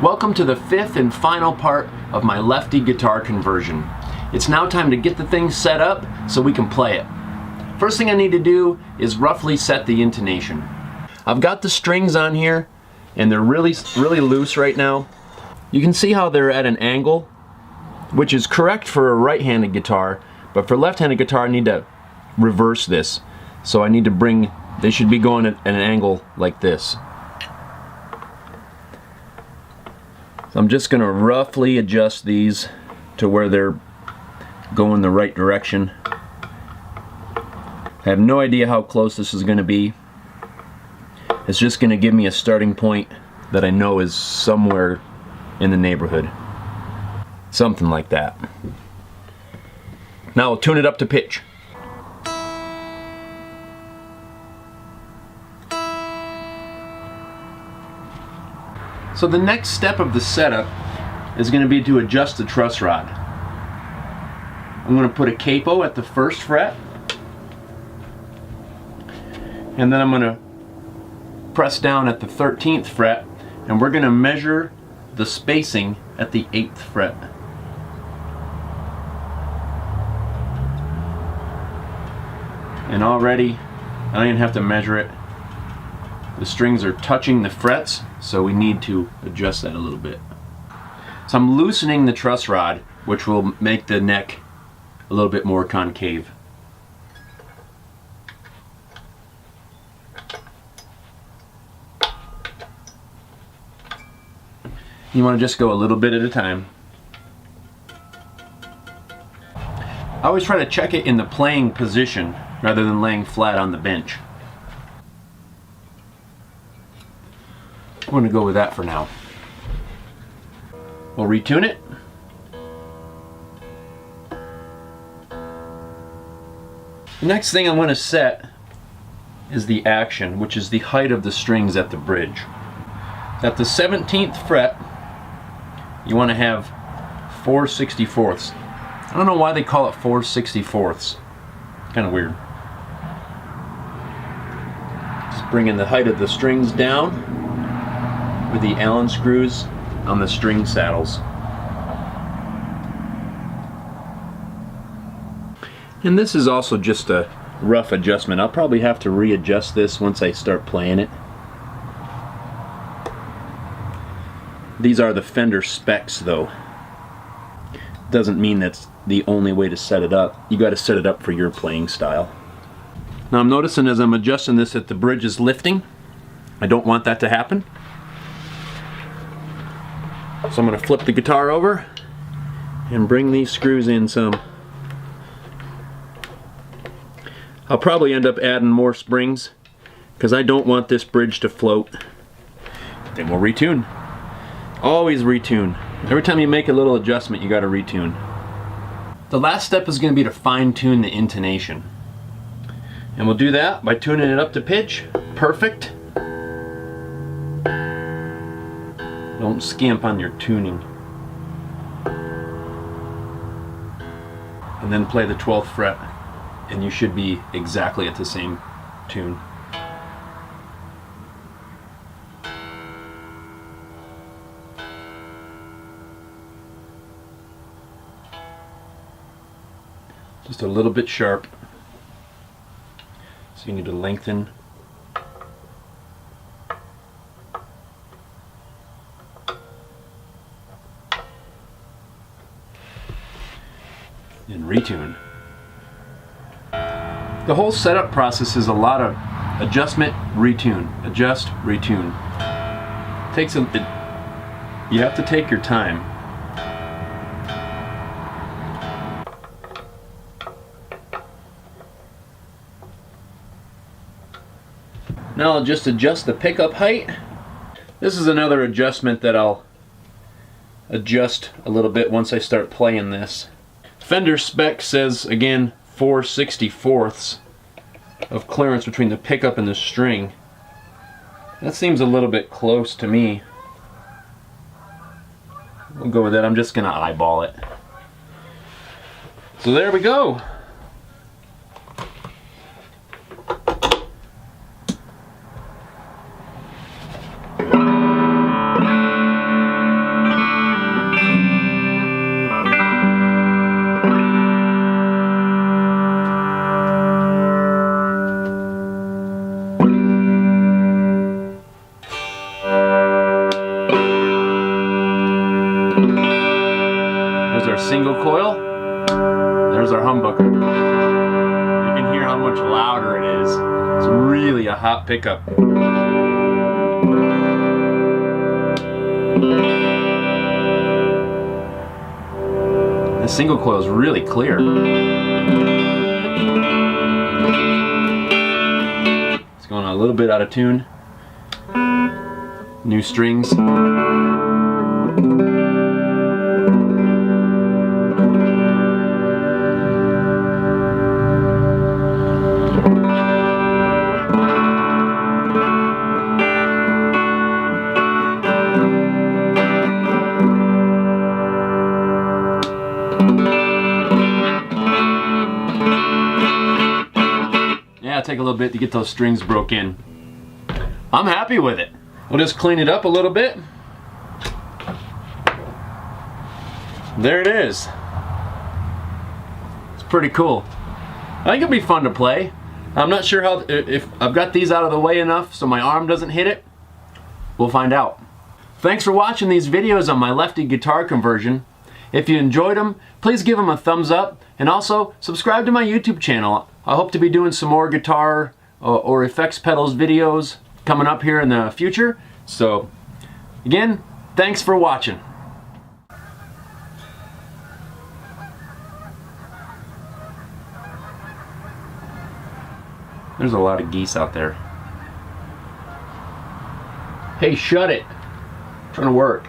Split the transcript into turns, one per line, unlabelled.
Welcome to the fifth and final part of my Lefty Guitar Conversion. It's now time to get the thing set up so we can play it. First thing I need to do is roughly set the intonation. I've got the strings on here and they're really loose right now. You can see how they're at an angle, which is correct for a right-handed guitar, but for left-handed guitar I need to reverse this. So I need to they should be going at an angle like this. So I'm just going to roughly adjust these to where they're going the right direction. I have no idea how close this is going to be. It's just going to give me a starting point that I know is somewhere in the neighborhood. Something like that. Now I'll tune it up to pitch. So the next step of the setup is going to be to adjust the truss rod. I'm going to put a capo at the 1st fret, and then I'm going to press down at the 13th fret, and we're going to measure the spacing at the 8th fret. And already, I don't even have to measure it. The strings are touching the frets, so we need to adjust that a little bit. So I'm loosening the truss rod, which will make the neck a little bit more concave. You want to just go a little bit at a time. I always try to check it in the playing position rather than laying flat on the bench. I'm going to go with that for now. We'll retune it. The next thing I'm going to set is the action, which is the height of the strings at the bridge. At the 17th fret, you want to have 4/64ths. I don't know why they call it 4/64ths. Kind of weird. Just bringing the height of the strings down with the Allen screws on the string saddles. And this is also just a rough adjustment. I'll probably have to readjust this once I start playing it. These are the Fender specs though. Doesn't mean that's the only way to set it up. You got to set it up for your playing style. Now I'm noticing as I'm adjusting this that the bridge is lifting. I don't want that to happen. So I'm going to flip the guitar over and bring these screws in some. I'll probably end up adding more springs because I don't want this bridge to float. Then we'll retune. Always retune. Every time you make a little adjustment, you got to retune. The last step is going to be to fine-tune the intonation. And we'll do that by tuning it up to pitch. Perfect. Don't skimp on your tuning. And then play the 12th fret, and you should be exactly at the same tune. Just a little bit sharp. So you need to lengthen. And retune. The whole setup process is a lot of adjustment, retune, adjust, retune. You have to take your time. Now I'll just adjust the pickup height. This is another adjustment that I'll adjust a little bit once I start playing this. Fender spec says, again, 4/64ths of clearance between the pickup and the string. That seems a little bit close to me. We'll go with that. I'm just going to eyeball it. So there we go. single coil. There's our humbucker. You can hear how much louder it is. It's really a hot pickup. The single coil is really clear. It's going a little bit out of tune. New strings. Yeah, it'll take a little bit to get those strings broke in. I'm happy with it. We'll just clean it up a little bit. There it is. It's pretty cool. I think it'll be fun to play. I'm not sure how, if I've got these out of the way enough so my arm doesn't hit it. We'll find out. Thanks for watching these videos on my Lefty Guitar Conversion. If you enjoyed them, please give them a thumbs up and also subscribe to my YouTube channel. I hope to be doing some more guitar or effects pedals videos coming up here in the future. So again, thanks for watching. There's a lot of geese out there. Hey, shut it. I'm trying to work.